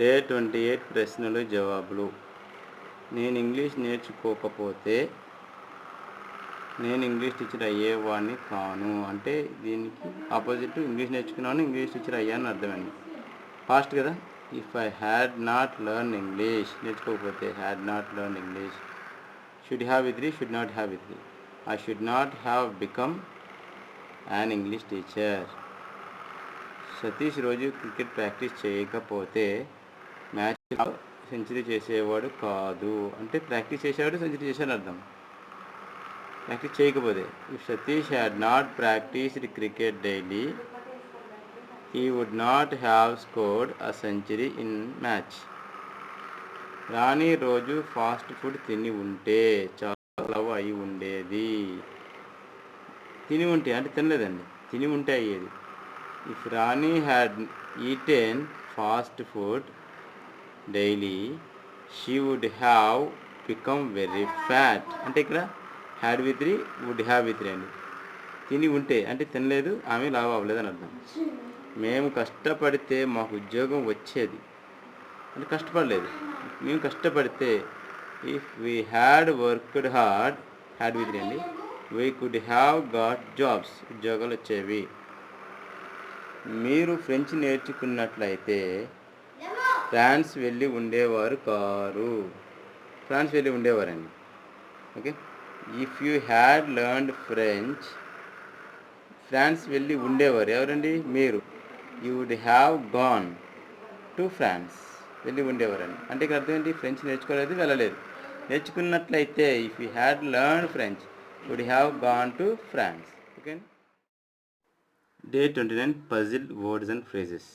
Day 28 ప్రశ్నలు జవాబులు. నేను ఇంగ్లీష్ నేర్చుకోకపోతే నేను ఇంగ్లీష్ టీచర్ అయ్యేవాడిని కాను. అంటే దీనికి ఆపోజిట్ ఇంగ్లీష్ నేర్చుకున్నాను, ఇంగ్లీష్ టీచర్ అయ్యాను అర్థమండి. ఫాస్ట్ కదా. If I had not learn English, నేర్చుకోకపోతే had not learn English. Should have with should not have with. I should not have become an English teacher. Satish రోజు cricket practice చేయకపోతే మ్యాచ్లో century చేసేవాడు కాదు. అంటే ప్రాక్టీస్ చేసేవాడు సెంచరీ చేశాడు అర్థం. ప్రాక్టీస్ చేయకపోతే if Satish had not practised cricket daily he would not have scored a century in match. Rani రోజు ఫాస్ట్ ఫుడ్ తిని ఉంటే చాలా లవ్ అయి ఉండేది. తిని ఉంటే అంటే తినలేదండి, తిని ఉంటే అయ్యేది. If Rani had eaten fast food daily she would have become very fat. అంటే ఇక్కడ had with would have with అండి. తిని ఉంటే అంటే తినలేదు, ఆమె లావు అవ్వలేదు అని అర్థం. మేము కష్టపడితే మాకు ఉద్యోగం వచ్చేది అంటే కష్టపడలేదు. మేము కష్టపడితే if we had worked hard had with అండి we could have got jobs, ఉద్యోగాలు వచ్చేవి. మీరు ఫ్రెంచ్ నేర్చుకున్నట్లయితే ఫ్రాన్స్ వెళ్ళి ఉండేవారు కారు. ఫ్రాన్స్ వెళ్ళి ఉండేవారండి. Okay. If you had learned French, France వెళ్ళి ఉండేవారు ఎవరండి? మీరు. You would have gone to France, వెళ్ళి ఉండేవారండి. అంటే ఇక్కడ అర్థం ఏంటి? ఫ్రెంచ్ నేర్చుకోలేదు, వెళ్ళలేదు. నేర్చుకున్నట్లయితే if you had learned French would have gone to France. Okay. Day 29 puzzle words and phrases.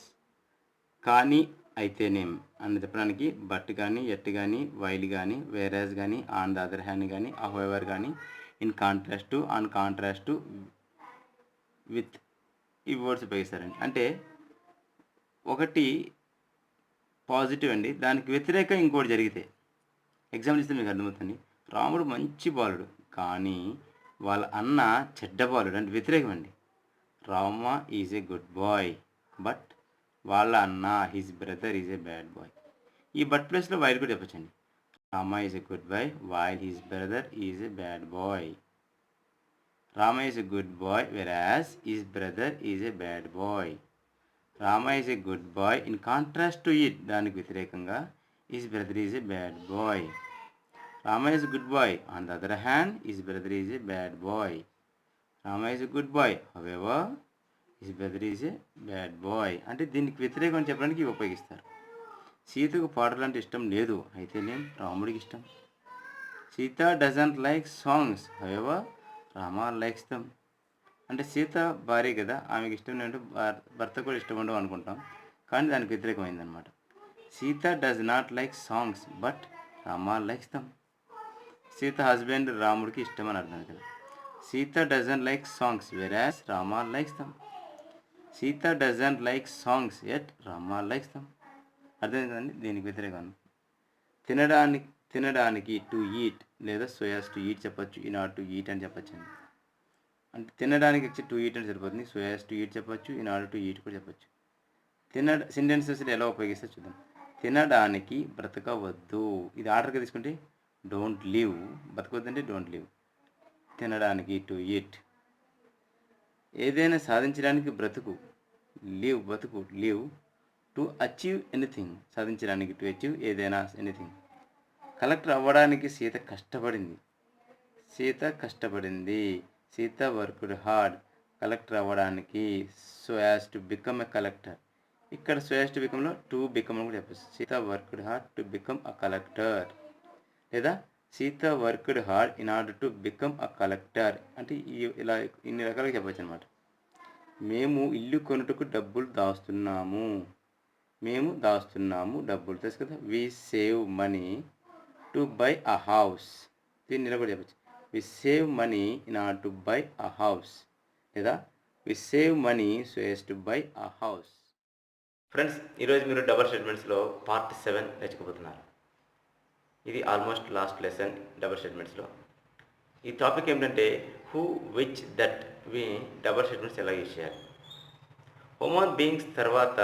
కానీ అయితేనేం అని చెప్పడానికి బట్ కానీ, ఎట్ కానీ, వైల్ కానీ, వేరాజ్ కానీ, ఆన్ ద అదర్ హ్యాండ్ కానీ, హౌఎవర్ కానీ, in contrast to, on contrast to, with ఈ వర్డ్స్ ఉపయోగిస్తారండి. అంటే ఒకటి పాజిటివ్ అండి, దానికి వ్యతిరేకంగా ఇంకోటి జరిగితే. ఎగ్జాంపుల్ ఇస్తే మీకు అర్థమవుతుంది. రాముడు మంచి బాలుడు కానీ వాళ్ళ అన్న చెడ్డ బాలుడు, అంటే వ్యతిరేకం అండి. Rama is a good boy but వాళ్ళ అన్న his brother is a bad boy. ఈ బట్ ప్లేస్లో వైల్ కూడా చెప్పచ్చండి. Rama is a good boy while his brother is a bad boy. Rama is a good boy whereas his brother is a bad boy. Rama is a good boy in contrast to it, దానికి వ్యతిరేకంగా his brother is a bad boy. Rama is a good bye on the other hand his brother is a bad boy. Rama is a good boy however his brother is a bad boy. అంటే దీనికి వ్యతిరేకం అని చెప్పడానికి ఇవి ఉపయోగిస్తారు. సీతకు పాటలు అంటే ఇష్టం లేదు, అయితేనేం రాముడికి ఇష్టం. Sita doesn't like songs however Rama likes them. అంటే సీత భార్య కదా, ఆమెకి ఇష్టం అంటే భర్త కూడా ఇష్టం ఉండవు అనుకుంటాం, కానీ దానికి వ్యతిరేకమైందనమాట. Sita does not like songs but Rama likes them. Sita husband రాముడికి ఇష్టం అని అర్థం కదా. Sita doesn't like songs whereas Rama likes them. Sita doesn't like songs yet Rama likes them. అర్థం కదండి. దీనికి వ్యతిరేకం. తినడానికి టు ఈట్ లేదా సోయాస్ టు ఈట్ చెప్పచ్చు, ఇన్ ఆర్డర్ టు ఈట్ అని చెప్పచ్చు అండి. అంటే తినడానికి వచ్చి టు ఈట్ అని సరిపోతుంది, సోయాస్ టు ఈట్ చెప్పచ్చు, ఇన్ ఆర్డర్ టు ఈట్ కూడా చెప్పచ్చు. సెంటెన్సెస్ ఎలా ఉపయోగిస్తే చూద్దాం. తినడానికి బ్రతకవద్దు, ఇది ఆర్డర్గా తీసుకుంటే డోంట్ లివ్, బ్రతకవద్దు అంటే డోంట్ లివ్. తినడానికి టు ఈట్. ఏదైనా సాధించడానికి బ్రతుకు, లివ్ బతుకు, లివ్. టు అచీవ్ ఎనీథింగ్, సాధించడానికి టు అచీవ్ ఏదైనా ఎనీథింగ్. కలెక్టర్ అవ్వడానికి సీత కష్టపడింది, సీత కష్టపడింది. సీత వర్క్డ్ హార్డ్ కలెక్టర్ అవ్వడానికి. So as to become a collector, ఇక్కడ సో యాజ్ టు బికమ్లో టు బికమ్ అని కూడా చెప్పచ్చు. Sita worked hard to become a collector, లేదా Sita worked hard in order to become a collector. అంటే ఇలా ఇన్ని రకాలుగా చెప్పచ్చు అనమాట. మేము ఇల్లు కొనుటకు డబ్బులు దాస్తున్నాము, మేము దాస్తున్నాము డబ్బులు, తెలుసు కదా. We save money to buy a house, దీన్ని ఇలా కూడా చెప్పచ్చు. We save money in order to buy a house, లేదా we save money so as to buy a house. Friends, ఈరోజు మీరు డబుల్ స్టేట్మెంట్స్లో పార్ట్ 7 నేర్చుకోబోతున్నారు. ఇది ఆల్మోస్ట్ లాస్ట్ లెసన్ డబుల్ స్టేట్మెంట్స్లో. ఈ టాపిక్ ఏమిటంటే హూ, విచ్, దట్ వి డబుల్ స్టేట్మెంట్స్ ఎలా యూజ్ చేయాలి. హ్యూమన్ బీయింగ్స్ తర్వాత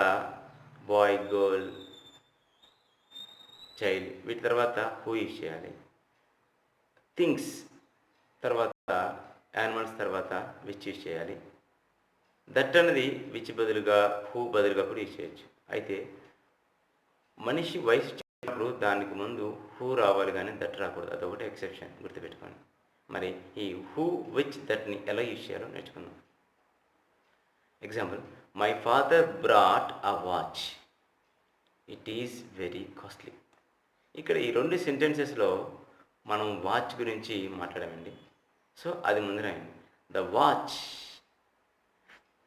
బాయ్, గర్ల్, చైల్డ్, వీటి తర్వాత హూ యూజ్ చేయాలి. థింగ్స్ తర్వాత యానిమల్స్ తర్వాత విచ్ యూజ్ చేయాలి. దట్ అనేది విచ్ బదులుగా హూ బదులుగా కూడా యూజ్ చేయొచ్చు. అయితే మనిషి వయసు చెప్పినప్పుడు దానికి ముందు హూ రావాలి కానీ దట్ రాకూడదు, అదొకటి ఎక్సెప్షన్ గుర్తుపెట్టుకోండి. మరి ఈ హూ విచ్ దట్ని ఎలా యూజ్ చేయాలో నేర్చుకుందాం. Example, my father brought a watch, it is very costly. ఇక్కడ ఈ రెండు సెంటెన్సెస్లో మనం వాచ్ గురించి మాట్లాడామండి. సో అది ముందు రాయండి, ద వాచ్.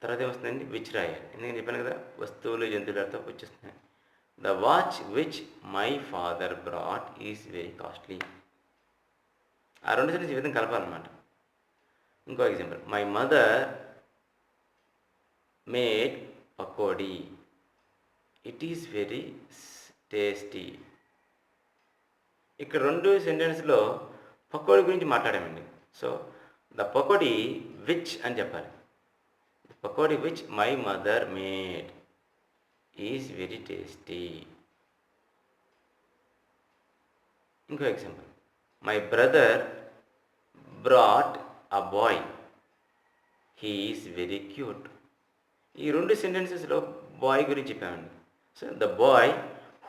తర్వాత ఏమొస్తుందండి, విచ్ రాయాలి. ఎందుకంటే చెప్పాను కదా, వస్తువులు జంతువులతో వచ్చేస్తున్నాయి. The watch which my father brought is very costly. ఆ రెండు సెంటెన్స్ ఈ విధంగా కలపాలన్నమాట. ఇంకో example, my mother made pakodi, it is very tasty. ఇక్కడ రెండు సెంటెన్స్లో పకోడీ గురించి మాట్లాడామండి. సో ద పకోడీ విచ్ అని చెప్పాలి. Pakodi which my mother made is very tasty. ఇంకో example, my brother brought a boy, he is very cute. ఈ రెండు సెంటెన్సెస్లో బాయ్ గురించి చెప్పామండి. So the boy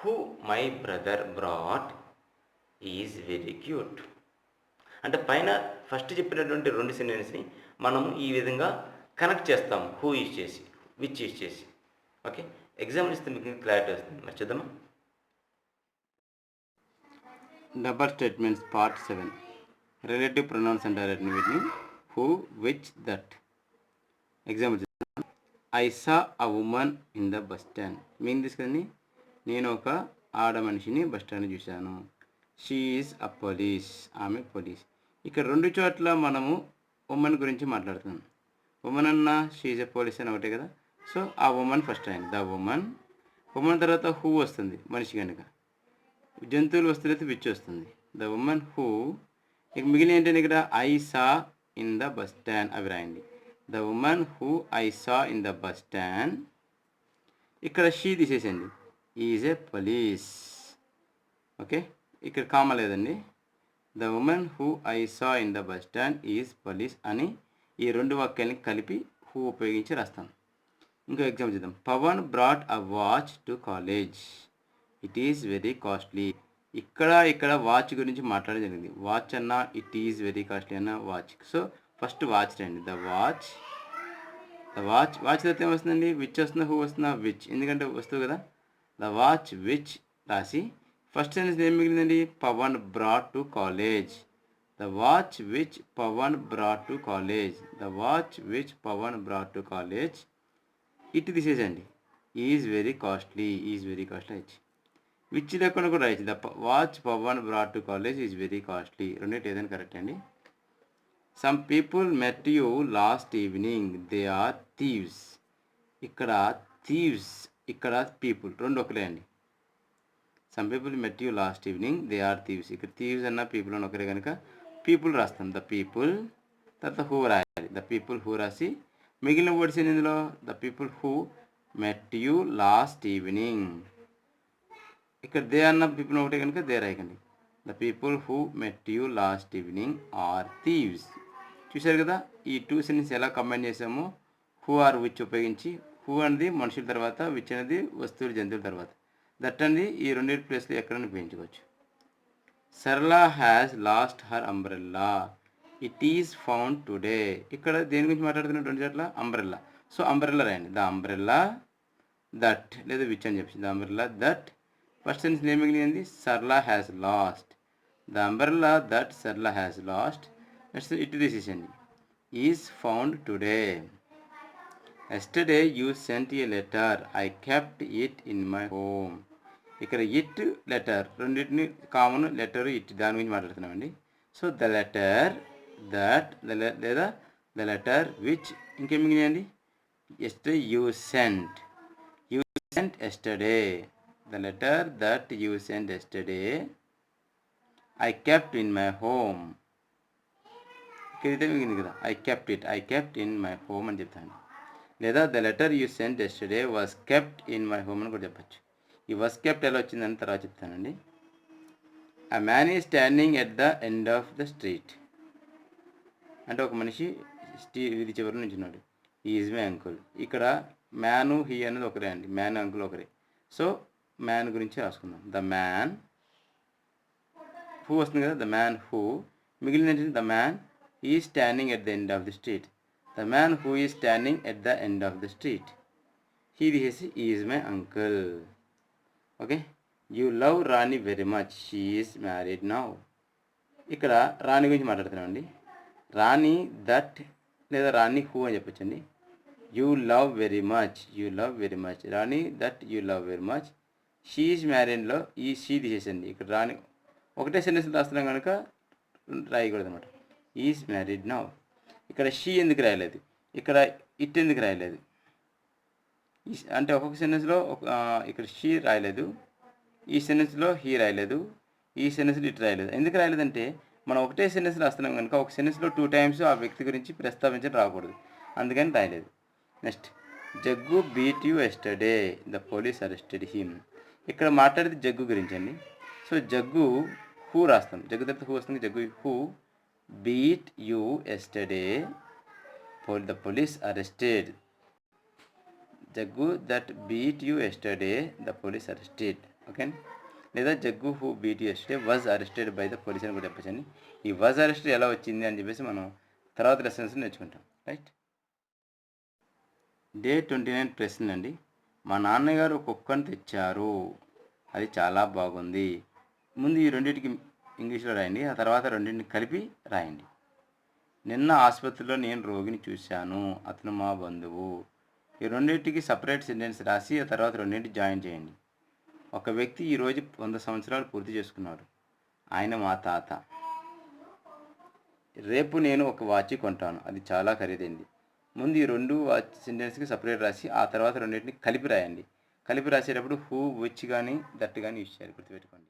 who my brother brought is very cute. అంటే పైన ఫస్ట్ చెప్పినటువంటి రెండు సెంటెన్స్ని మనము ఈ విధంగా కనెక్ట్ చేస్తాము, హూ యూజ్ చేసి, విచ్ యూజ్ చేసి. ఓకే, ఎగ్జాంపుల్ ఇస్తే మీకు క్లారిటీ వస్తుంది. మరి చూద్దామా. Double statements part 7. Relative pronounce అంటారు వీటిని, who, which, that. Example, I saw a woman in the bus stand. Mean తీసుకొని నేను ఒక ఆడ మనిషిని బస్ స్టాండ్ చూశాను. షీ ఈజ్ అ పోలీస్, ఆమె పోలీస్. ఇక్కడ రెండు చోట్ల మనము ఉమెన్ గురించి మాట్లాడుతున్నాం. ఉమెన్ అన్న షీ ఈజ్ ఎ పోలీస్ అని ఒకటే కదా. సో ఆ ఉమెన్ ఫస్ట్ అయింది, ద ఉమెన్. ఉమెన్ తర్వాత హూ వస్తుంది మనిషి కనుక. జంతువులు వస్తున్నైతే విచ్ వస్తుంది, ద ఉమెన్ హూ. ఇక మిగిలిన ఏంటంటే ఇక్కడ I saw in the bus stand అవి రాయండి. The women who I saw in the bus stand. ఇక్కడ షీ తీసేసండి, ఈజ్ ఏ పోలీస్. ఓకే, ఇక్కడ కామ లేదండి. The women who I saw in the bus stand is police అని ఈ రెండు వాక్యాలని కలిపి హూ ఉపయోగించి రాస్తాం. ఇంకో ఎగ్జాంపుల్ చూద్దాం. Pavan brought a watch to college, it is very costly. ఇక్కడ వాచ్ గురించి మాట్లాడడం జరిగింది. వాచ్ అన్న ఇట్ ఈజ్ వెరీ కాస్ట్లీ అన్న వాచ్. సో ఫస్ట్ వాచ్ రండి, ద వాచ్. వాచ్ తర్వాత ఏమొస్తుందండి, విచ్ వస్తుందా హూ వస్తుందా, విచ్, ఎందుకంటే వస్తుంది కదా. ద వాచ్ విచ్ రాసి ఫస్ట్ సెంటెన్స్ ఏం మిగిలిందండి, Pavan brought to college. The watch which Pavan brought to college, the watch which Pavan brought to college. It తీసేసండి, ఈజ్ వెరీ కాస్ట్లీ ఇచ్చి. విచ్ లేకుండా కూడా రాయచ్చు, the watch Pavan brought to college is very costly. రెండింటి ఏదైనా కరెక్ట్ అండి. Some people met you last evening, they are thieves. ఇక్కడ thieves, ఇక్కడ పీపుల్ రెండు ఒకరే అండి. Some people met you last evening, they are thieves. ఇక్కడ థీవ్స్ అన్న పీపుల్ అని ఒకరే కనుక పీపుల్ రాస్తాం, ద పీపుల్. తర్వాత హూ రాయాలి, ద పీపుల్ హూ రాసి మిగిలిన వర్డ్స్ ఏంటి ఇందులో, the people who met you last evening. ఇక్కడ దే అన్న పీపుల్ ఒకటే కనుక దే రాయకండి, the people who met you last evening are thieves. చూశారు కదా ఈ టూ సెంటెన్స్ ఎలా కంబైన్ చేసామో, హూ ఆర్ విచ్ ఉపయోగించి. హూ అనేది మనుషుల తర్వాత, విచ్ అనేది వస్తువులు జంతువుల తర్వాత. దట్ అనేది ఈ రెండింటి ప్లేస్లో ఎక్కడైనా ఉపయోగించుకోవచ్చు. Sarala has lost her umbrella, it is found today. ఇక్కడ దేని గురించి మాట్లాడుతున్న రెండు చోట్ల అంబ్రెల్లా. సో అంబ్రెల్లా రాయండి, ద అంబ్రెల్లా దట్, లేదా విచ్ అని చెప్పి, the umbrella that. First sentence ఏం మిగిలింది, Sarala has lost, the umbrella that Sarala has lost. Next it తీసేసండి, is found today. Yesterday you sent a letter, I kept it in my home. ఇక్కడ it letter రెండింటిని common, letter it దాని గురించి మాట్లాడుతున్నామండి. So the letter that, లేదా the letter which. ఇంకేం మిగిలినాయండి, yesterday you sent yesterday, the letter that you sent yesterday I kept in my home. ఇక్కడ ఇదే మిగిలింది కదా, I kept in my home అని చెప్తాను. లేదా the letter you sent yesterday was kept in my home అని కూడా చెప్పచ్చు. ఈ వాజ్ కెప్ట్ ఎలా వచ్చిందని తర్వాత చెప్తానండి. A man is standing at the end of the street. అంటే ఒక మనిషి వీధి చివరి నుంచున్నాడు. He is my uncle. ఇక్కడ మ్యాను హీ అనేది ఒకరే అండి. మ్యాన్ అంకుల్ ఒకరే. సో మ్యాన్ గురించి రాసుకుందాం. ద మ్యాన్ హూ వస్తుంది కదా, ద మ్యాన్ హూ. మిగిలిన the man is standing at the end of the street. The man who is standing at the end of the street. He తీసేసి is my uncle. Okay. You love Rani very much. She is married now. ఇక్కడ రాణి గురించి మాట్లాడుతున్నామండి. రాణి that లేదా రాణి who అని చెప్పొచ్చండి. You love very much. You love very much. Rani that you love very much. She is మ్యారీడ్లో ఈ she తీసేసండి. ఇక్కడ రాణి ఒకటే సెంటెన్స్ రాస్తున్నాం కనుక రాయకూడదు అనమాట. Is married now. ఇక్కడ షీ ఎందుకు రాయలేదు, ఇక్కడ ఇట్ ఎందుకు రాయలేదు అంటే ఒక్కొక్క సెంటెన్స్లో ఇక్కడ షీ రాయలేదు, ఈ సెంటెన్స్లో హీ రాయలేదు, ఈ సెంటెన్స్లో ఇట్ రాయలేదు. ఎందుకు రాయలేదంటే మనం ఒకటే సెంటెన్స్ రాస్తున్నాం కనుక ఒక సెంటెన్స్లో 2 times ఆ వ్యక్తి గురించి ప్రస్తావించడం రాకూడదు, అందుకని రాయలేదు. Next, Jaggu beat you yesterday. The police arrested him. ఇక్కడ మాట్లాడేది జగ్గు గురించి అండి. సో జగ్గు హూ రాస్తాం. జగ్గు తర్వాత హూ వస్తుంది. Jaggu who beat you yesterday. The police arrested. Jaggu that beat you yesterday. The police arrested. Okay. లేదా Jaggu who beat you yesterday was arrested by the police అని కూడా చెప్పచ్చండి. ఈ వాజ్ అరెస్టెడ్ ఎలా వచ్చింది అని చెప్పేసి మనం తర్వాత లెసన్స్ నేర్చుకుంటాం. రైట్. డే 29 ప్రశ్న అండి. మా నాన్నగారు కుక్కను తెచ్చారు, అది చాలా బాగుంది. ముందు ఈ రెండింటికి ఇంగ్లీష్లో రాయండి, ఆ తర్వాత రెండింటిని కలిపి రాయండి. నిన్న ఆసుపత్రిలో నేను రోగిని చూశాను, అతను మా బంధువు. ఈ రెండింటికి సపరేట్ సెంటెన్స్ రాసి ఆ తర్వాత రెండింటి జాయిన్ చేయండి. ఒక వ్యక్తి ఈరోజు 100 సంవత్సరాలు పూర్తి చేసుకున్నాడు, ఆయన మా తాత. రేపు నేను ఒక వాచ్ కొంటాను, అది చాలా ఖరీదైంది. ముందు ఈ 2 వాచ్ సెంటెన్స్కి సపరేట్ రాసి ఆ తర్వాత రెండింటిని కలిపి రాయండి. కలిపి రాసేటప్పుడు హూ విచ్ కానీ దట్ కానీ యూజ్ చేయాలి, గుర్తుపెట్టుకోండి.